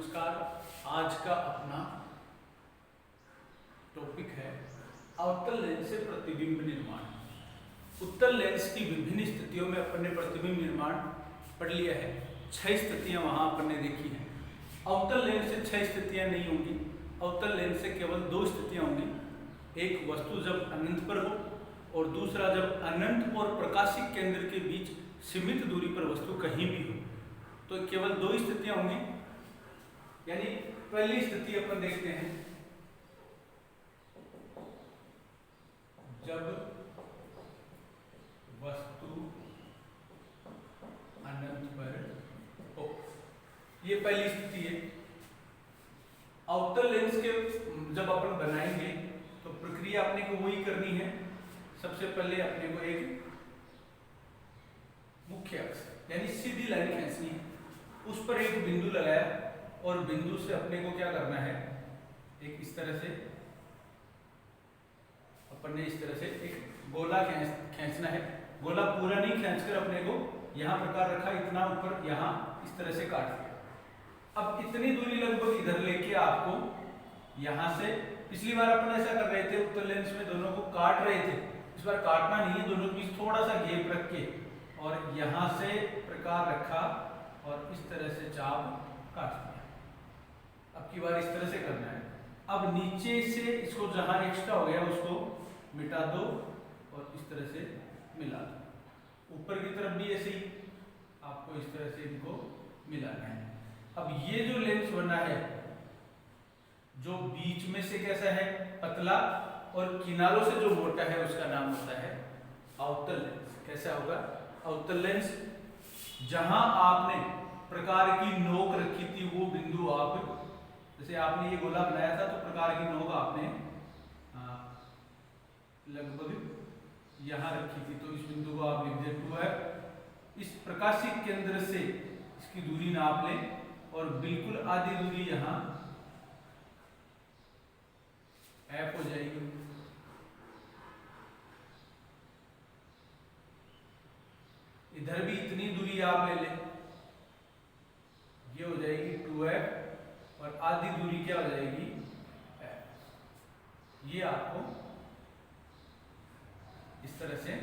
नमस्कार। आज का अपना टॉपिक है अवतल लेंस से प्रतिबिंब निर्माण। उत्तल लेंस की विभिन्न स्थितियों में अपन ने प्रतिबिंब निर्माण पढ़ लिया है। 6 स्थितियां वहां अपन ने देखी हैं। अवतल लेंस से 6 स्थितियां नहीं होंगी। अवतल लेंस से केवल 2 स्थितियां होंगी। एक वस्तु जब अनंत पर हो और दूसरा जब अनंत और प्रकाशिक केंद्र के बीच सीमित दूरी पर वस्तु कहीं भी हो, तो केवल 2 स्थितियां होंगी। यानी पहली स्थिति अपन देखते हैं, जब वस्तु अनंत पर हो। ये पहली स्थिति है। अवतल लेंस के जब अपन बनाएंगे तो प्रक्रिया अपने को वही करनी है। सबसे पहले अपने को एक मुख्य अक्ष यानी सीधी लाइन खींचनी है, उस पर एक बिंदु लगाया और बिंदु से अपने को क्या करना है, एक इस तरह से अपन ने इस तरह से एक गोला खींचना है। गोला पूरा नहीं खींचकर अपने को यहां प्रकार रखा, इतना ऊपर यहां इस तरह से काट दिया। अब इतनी दूरी लगभग इधर लेके आपको यहां से, पिछली बार अपन ऐसा कर रहे थे, उत्तल लेंस में दोनों को काट रहे थे। इस बार काटना नहीं है, दोनों के बीच थोड़ा सा गैप रख के और यहां से प्रकार रखा और इस तरह से चाप काट दिया। अब की बार इस तरह से करना है। अब नीचे से इसको जहां एक्स्ट्रा हो गया उसको मिटा दो और इस तरह से मिला दो। ऊपर की तरफ भी ऐसे ही आपको इस तरह से इनको मिलाना है। अब ये जो लेंस बना है, जो बीच में से कैसा है, पतला, और किनारों से जो मोटा है उसका नाम होता है अवतल लेंस। कैसा होगा अवतल लेंस? जहां आपने प्रकार की नोक रखी थी वो बिंदु आप, जैसे आपने ये गोला बनाया था तो प्रकार की नोक आपने लगभग यहां रखी थी, तो इस बिंदु को आप लिख दे 2F। इस प्रकाशिक केंद्र से इसकी दूरी नाप लें और बिल्कुल आधी दूरी यहां F हो जाएगी। इधर भी इतनी दूरी आप ले लें, ये हो जाएगी 2F और आधी दूरी क्या हो जाएगी F। ये आपको इस तरह से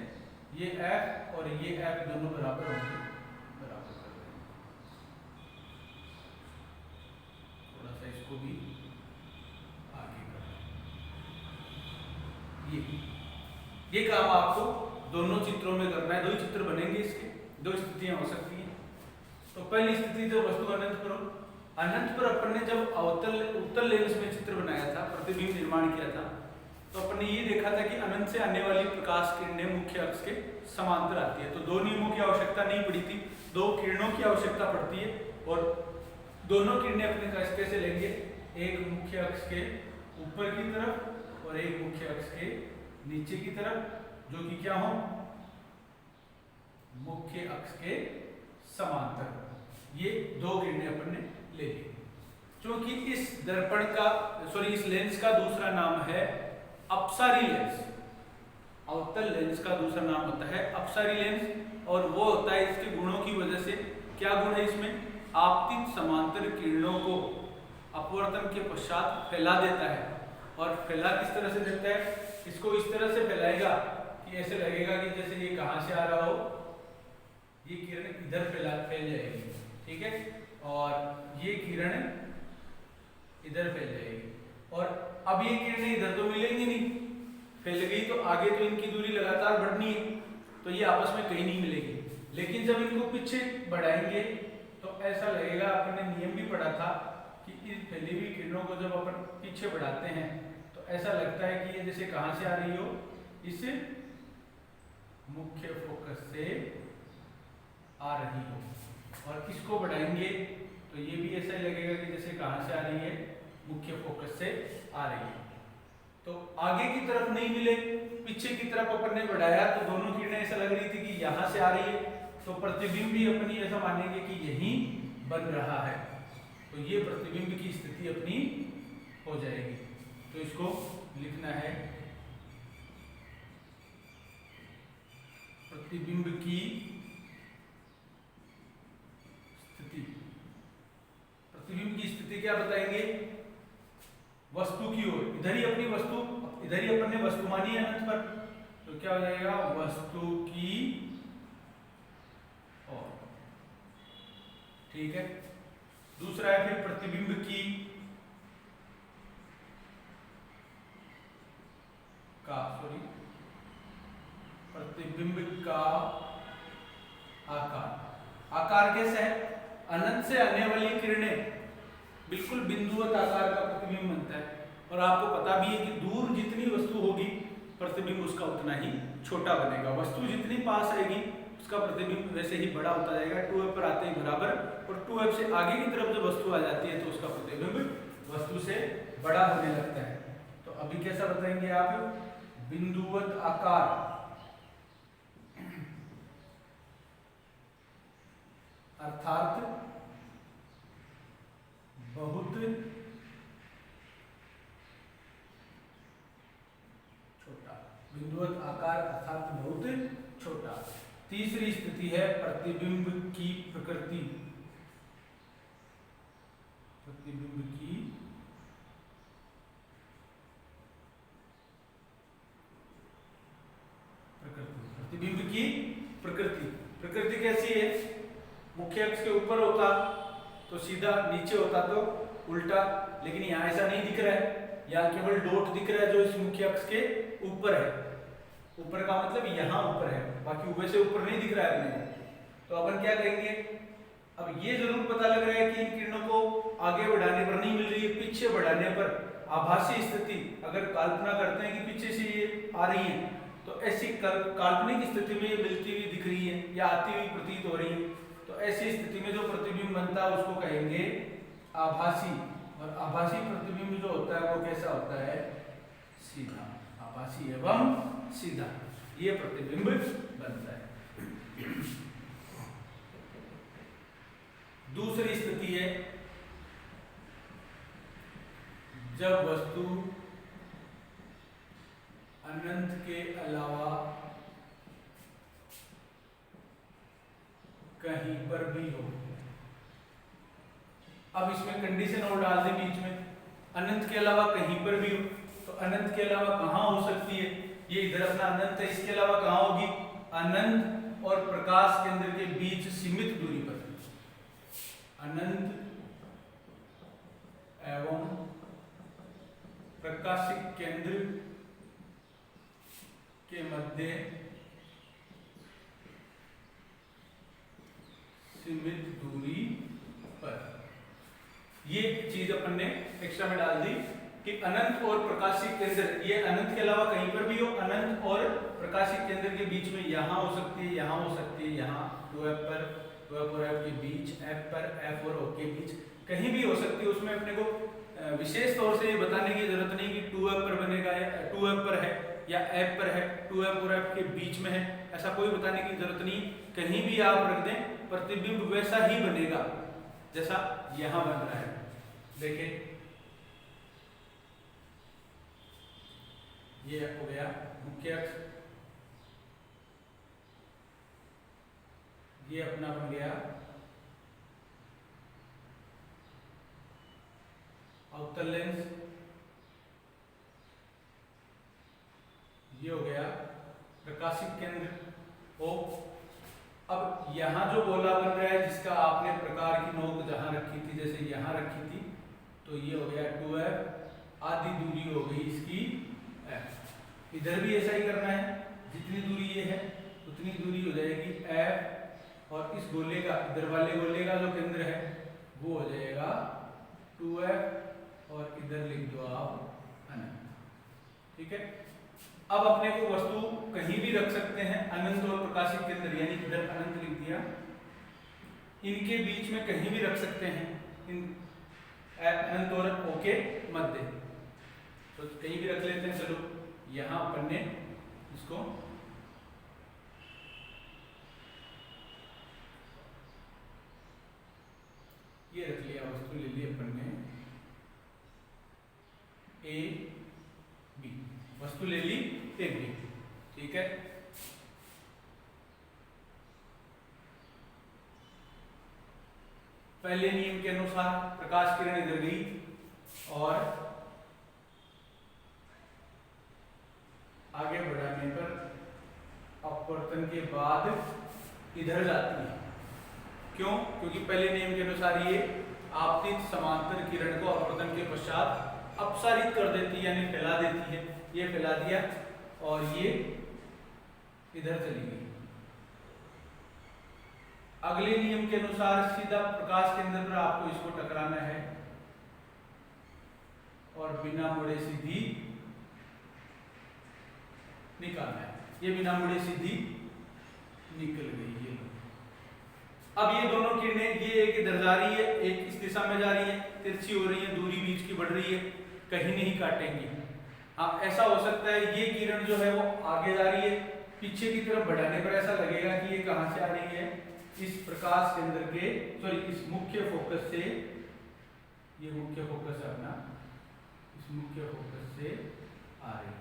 ये F और ये F दोनों बराबर होंगे, बराबर कर देंगे। थोड़ा सा इसको भी आगे कर, ये काम आपको दोनों चित्रों में करना है। 2 चित्र बनेंगे इसके, 2 स्थितियां हो सकती हैं। तो पहली स्थिति जो वस्तु अनंत पर हो, अनंत पर अपन ने जब उत्तल लेंस में चित्र बनाया था, प्रतिबिंब निर्माण किया था, तो अपन ने ये देखा था कि अनंत से आने वाली प्रकाश किरणें मुख्य अक्ष के समांतर आती है। तो 2 नियमों की आवश्यकता नहीं पड़ी थी, 2 किरणों की आवश्यकता पड़ती है। और दोनों किरणें अपने कैसे लेंगे, एक मुख्य अक्ष के ऊपर की तरफ और एक मुख्य अक्ष के नीचे की तरफ, जो कि क्या हो, मुख्य अक्ष के समांतर। ये 2 किरणें अपन ने ले ली। क्योंकि इस दर्पण का इस लेंस का दूसरा नाम है अपसारी लेंस। अवतल लेंस का दूसरा नाम होता है अपसारी लेंस, और वो होता है इसके गुणों की वजह से। क्या गुण है इसमें? आपतित समांतर किरणों को अपवर्तन के पश्चात फैला देता है। और फैला किस तरह से देता है? इसको इस तरह से फैलाएगा कि ऐसे लगेगा कि जैसे ये कहां से आ रहा हो, ये किरण इधर फैल जाएगी, ठीक है, और ये किरण इधर फैल जाएगी। और अब ये किरणें इधर तो मिलेंगी नहीं, फैल गई तो आगे तो इनकी दूरी लगातार बढ़नी है, तो ये आपस में कहीं नहीं मिलेगी। लेकिन जब इनको पीछे बढ़ाएंगे तो ऐसा लगेगा, आपने नियम भी पढ़ा था कि इस फैली हुई किरणों को जब अपन पीछे बढ़ाते हैं तो ऐसा लगता है कि ये जैसे कहां से आ रही हो, इस मुख्य फोकस से आ रही हो। और इसको बढ़ाएंगे तो ये भी ऐसा ही लगेगा कि जैसे कहां से आ रही है, मुख्य फोकस से आ रही है। तो आगे की तरफ नहीं मिले, पीछे की तरफ अपन ने बढ़ाया तो दोनों किरणें ऐसा लग रही थी कि यहां से आ रही है, तो प्रतिबिंब भी अपनी ऐसा मानेंगे कि यही बन रहा है। तो ये प्रतिबिंब की स्थिति अपनी हो जाएगी। तो इसको लिखना है प्रतिबिंब की स्थिति। प्रतिबिंब की स्थिति स्थिति क्या बताएंगे, वस्तु की ओर, इधर ही अपनी वस्तु, इधर ही अपन ने वस्तु मानी है अनंत पर, तो क्या हो जाएगा वस्तु की ओर। ठीक है, दूसरा है फिर प्रतिबिंब की प्रतिबिंब का आकार। आकार कैसे है, अनंत से आने वाली किरणें बिल्कुल बिंदुवत आकार का प्रतिबिंब बनता है, और आपको पता भी है कि दूर जितनी वस्तु होगी प्रतिबिंब उसका उतना ही छोटा बनेगा, वस्तु जितनी पास आएगी उसका प्रतिबिंब वैसे ही बड़ा होता जाएगा, 2f पर आते ही बराबर, और 2f से आगे की तरफ जब वस्तु आ जाती है तो उसका प्रतिबिंब वस्तु से बड़ा होने लगता है। तो अभी कैसा बताएंगे आप, बिंदुवत आकार अर्थात बहुत छोटा, बिंदुवत आकार अर्थात बहुत छोटा। तीसरी स्थिति है प्रतिबिंब की प्रकृति, प्रतिबिंब की प्रकृति, प्रतिबिंब की प्रकृति। प्रकृति कैसी है, मुख्य अक्ष के ऊपर होता तो सीधा, नीचे होता तो उल्टा, लेकिन यहाँ ऐसा नहीं दिख रहा है, यहाँ केवल डॉट दिख रहा है जो इस मुख्य अक्ष के ऊपर है। ऊपर का मतलब यहाँ ऊपर है, बाकी ऊपर से ऊपर नहीं दिख रहा है अपने को। तो अपन क्या करेंगे, अब ये जरूर पता लग रहा है कि इन किरणों को आगे बढ़ाने पर नहीं मिल रही है, पीछे बढ़ाने पर आभासी स्थिति, अगर कल्पना करते हैं कि पीछे से ये आ रही है तो ऐसी काल्पनिक स्थिति में ये मिलती हुई दिख रही है या आती हुई प्रतीत हो रही है, तो ऐसी स्थिति में जो प्रतिबिंब बनता है उसको कहेंगे आभासी। और आभासी प्रतिबिंब जो होता है वो कैसा होता है, सीधा, आभासी एवं सीधा, ये प्रतिबिंब बनता है। दूसरी स्थिति है जब वस्तु अनंत के अलावा कहीं पर भी हो। अब इसमें कंडीशन और डाल दें बीच में, अनंत के अलावा कहीं पर भी हो, तो अनंत के अलावा कहाँ हो सकती है, ये इधर अपना अनंत है, इसके अलावा कहाँ होगी, अनंत और प्रकाश केंद्र के बीच सीमित दूरी पर, अनंत एवं प्रकाशिक केंद्र के मध्य सीमित दूरी पर। ये चीज अपन ने एक्स्ट्रा में डाल दी कि अनंत और प्रकाशिक केंद्र, ये अनंत के अलावा कहीं पर भी हो, अनंत और प्रकाशिक केंद्र के बीच में यहाँ हो सकती है, यहाँ हो सकती है, यहाँ 2f पर, 2f और f के बीच, f पर, f और o के बीच कहीं भी हो सकती है। उसमें अपने को विशेष तौर से ये बताने की जरूरत नहीं कि 2f पर बनेगा या 2f पर है या f पर है, 2f और f के बीच में है, ऐसा कोई बताने की जरूरत नहीं, कहीं भी आप रख दें प्रतिबिंब वैसा ही बनेगा जैसा यहाँ बन रहा है। देखें, ये हो गया मुख्य अक्ष, ये अपना बन गया अवतल लेंस, ये हो गया प्रकाशिक केंद्र O। अब यहाँ जो गोला बन रहा है जिसका आपने प्रकार की नोक जहां रखी थी, जैसे यहाँ रखी थी, तो ये हो गया 2f, आधी दूरी हो गई इसकी f। इधर भी ऐसा ही करना है, जितनी दूरी ये है उतनी दूरी हो जाएगी f, और इस गोले का, इधर वाले गोले का जो केंद्र है वो हो जाएगा 2f, और इधर लिख दो आप अनंत। ठीक है, अब अपने को वस्तु कहीं भी रख सकते हैं, अनंत और प्रकाशिक केंद्र, यानी इधर अनंत लिख दिया, इनके बीच में कहीं भी रख सकते हैं, इन अनंत और O के मध्य, तो कहीं भी रख लेते हैं। चलो यहाँ अपन ने इसको ये रख लिया, वस्तु ले ली अपन ने A B, वस्तु ले ली A B। ठीक है, पहले नियम के अनुसार प्रकाश किरण इधर गई और आगे बढ़ाने पर अपवर्तन के बाद इधर जाती है। क्यों? क्योंकि पहले नियम के अनुसार ये आपतित समांतर किरण को अपवर्तन के पश्चात अपसारित कर देती है, यानी फैला देती है। ये फैला दिया और ये इधर चली गई। अगले नियम के अनुसार सीधा प्रकाश केंद्र पर आपको इसको टकराना है और बिना मुड़े सीधी निकालना है। ये बिना मुड़े सीधी निकल गई। ये अब ये दोनों किरणें, ये एक इधर जा रही है, एक इस दिशा में जा रही है, तिरछी हो रही है, दूरी बीच की बढ़ रही है, कहीं नहीं काटेंगी। हाँ, ऐसा हो सकता है ये किरण जो है वो आगे जा रही है, पीछे की तरफ बढ़ाने पर ऐसा लगेगा कि ये कहां से आ रही है, इस प्रकाश केंद्र के इस मुख्य फोकस से। ये मुख्य फोकस है अपना, इस मुख्य फोकस से आ रही है।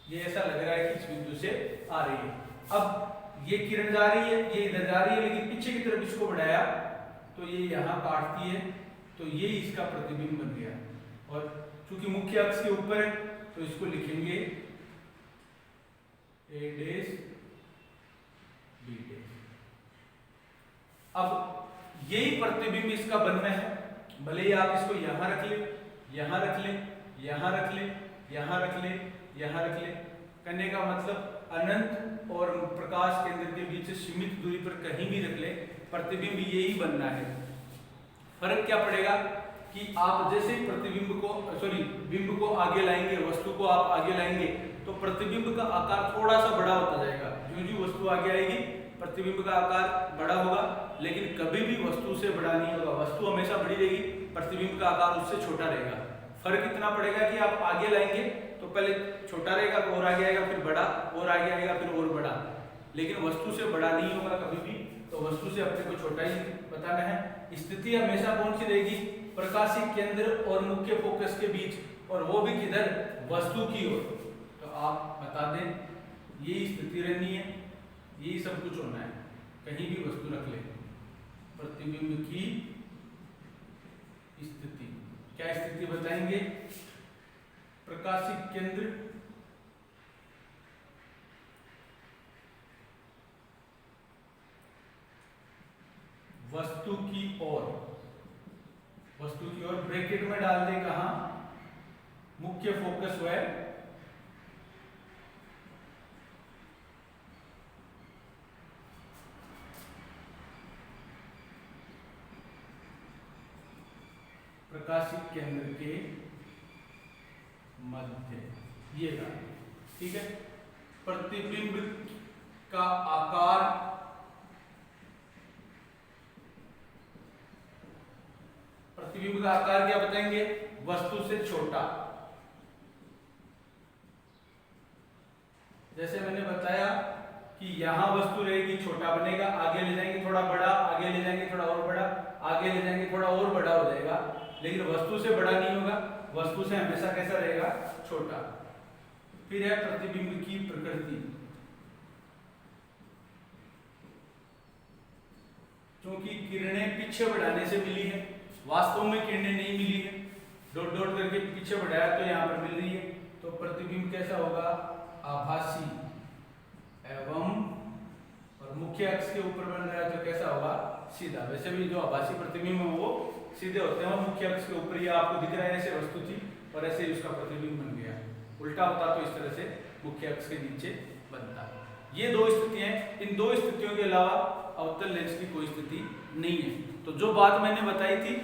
ये ऐसा लग रहा है कि इस बिंदु से आ रही है। अब ये किरण जा रही है, ये इधर जा रही है, लेकिन पीछे की तरफ इसको बढ़ाया तो ये यहाँ काटती है, तो ये इसका प्रतिबिंब बन गया। और चूंकि मुख्य अक्ष के ऊपर है तो इसको लिखेंगे A डैश B डैश। अब यही प्रतिबिंब इसका बनना है, भले ही आप इसको यहां रख ले, यहां रख ले, यहां रख ले, यहां रख ले, यहां रख ले। करने का मतलब अनंत और प्रकाश केंद्र के बीच सीमित दूरी पर कहीं भी रख ले, प्रतिबिंब यही बनना है। फर्क क्या पड़ेगा कि आप जैसे ही प्रतिबिंब को बिंब को आगे लाएंगे, वस्तु को आप आगे लाएंगे, तो प्रतिबिंब का आकार थोड़ा सा बड़ा होता जाएगा। जो वस्तु आगे आएगी प्रतिबिंब का आकार बड़ा होगा, लेकिन कभी भी वस्तु से बड़ा नहीं होगा। वस्तु हमेशा बड़ी रहेगी, प्रतिबिंब का आकार उससे छोटा रहेगा। फर्क इतना पड़ेगा कि आप आगे लाएंगे तो पहले छोटा रहेगा, और आगे आएगा, फिर बड़ा, और आगे आएगा, फिर और बड़ा, लेकिन वस्तु से बड़ा नहीं होगा कभी भी। तो वस्तु से अपने को छोटा ही बताना है। स्थिति हमेशा कौन सी रहेगी? प्रकाशिक केंद्र और मुख्य फोकस के बीच, और वो भी किधर? वस्तु की ओर। तो आप बता दें यही स्थिति रहनी है, यही सब कुछ होना है। कहीं भी वस्तु रख ले, प्रतिबिंब की स्थिति, क्या स्थिति बताएंगे? प्रकाशिक केंद्र वस्तु की ओर, वस्तु की ओर ब्रैकेट में डाल दे कहां? मुख्य फोकस है प्रकाशिक केंद्र के मध्य, ये डाल, ठीक है। प्रतिबिंब का आकार प्रतिबिंब का आकार क्या बताएंगे? वस्तु से छोटा। जैसे मैंने बताया कि यहां वस्तु रहेगी, छोटा बनेगा, आगे ले जाएंगे थोड़ा बड़ा, आगे ले जाएंगे थोड़ा और बड़ा, आगे ले जाएंगे थोड़ा और बड़ा हो जाएगा, लेकिन वस्तु से बड़ा नहीं होगा, वस्तु से हमेशा कैसा रहेगा? छोटा। फिर है प्रतिबिंब की प्रकृति। क्योंकि किरणें पीछे बढ़ाने से मिली है, वास्तव में किरणें नहीं मिली है, डॉट डॉट करके पीछे बढ़ाया तो यहाँ पर मिल रही है। तो प्रतिबिंब कैसा होगा? आभासी एवं, और मुख्य अक्ष के ऊपर बन रहा है तो कैसा होगा? सीधा। वैसे भी जो आभासी प्रतिबिंब है वो सीधे होते हैं, मुख्य अक्ष के ऊपर। ये आपको दिख रहा है ऐसे वस्तु थी और ऐसे उसका प्रतिबिंब बन गया। उल्टा होता तो इस तरह से मुख्य अक्ष के नीचे बनता। ये दो स्थितियां हैं, इन दो स्थितियों के अलावा अवतल लेंस की कोई स्थिति नहीं है। तो जो बात मैंने बताई थी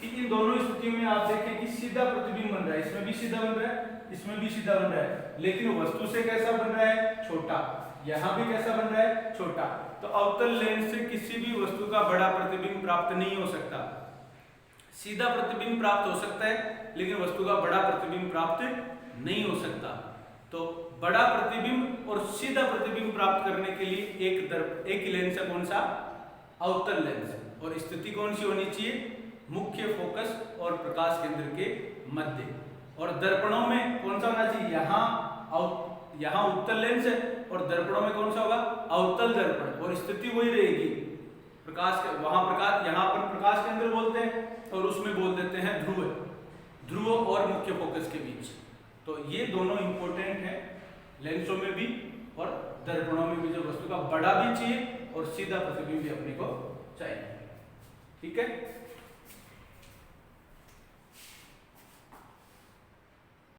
कि इन दोनों स्थितियों में आप देखें कि सीधा प्रतिबिंब बन रहा है, इसमें भी सीधा बन रहा है, इसमें भी सीधा बन रहा है, लेकिन वस्तु से कैसा बन रहा है? छोटा। यहां भी कैसा बन रहा है? छोटा। तो अवतल लेंस से किसी भी वस्तु का बड़ा प्रतिबिंब प्राप्त नहीं हो सकता। सीधा प्रतिबिंब प्राप्त हो सकता है, लेकिन वस्तु का बड़ा प्रतिबिंब प्राप्त नहीं हो सकता। तो बड़ा प्रतिबिंब और सीधा प्रतिबिंब प्राप्त करने के लिए एक लेंस है, कौन सा? अवतल लेंस। और स्थिति कौन सी होनी चाहिए? मुख्य फोकस और प्रकाश केंद्र के मध्य। और दर्पणों में कौन सा होना चाहिए, यहाँ उत्तल लेंस है और दर्पणों में कौन सा होगा, अवतल दर्पण, और स्थिति वही रहेगी प्रकाश के, वहां प्रकाश, यहाँ पर प्रकाश केंद्र बोलते हैं और उसमें बोल देते हैं ध्रुव और मुख्य फोकस के बीच। तो ये दोनों इंपॉर्टेंट है लेंसों में भी और दर्पणों में भी, जो वस्तु का बड़ा भी चाहिए और सीधा प्रतिबिंब भी अपने को चाहिए। ठीक है।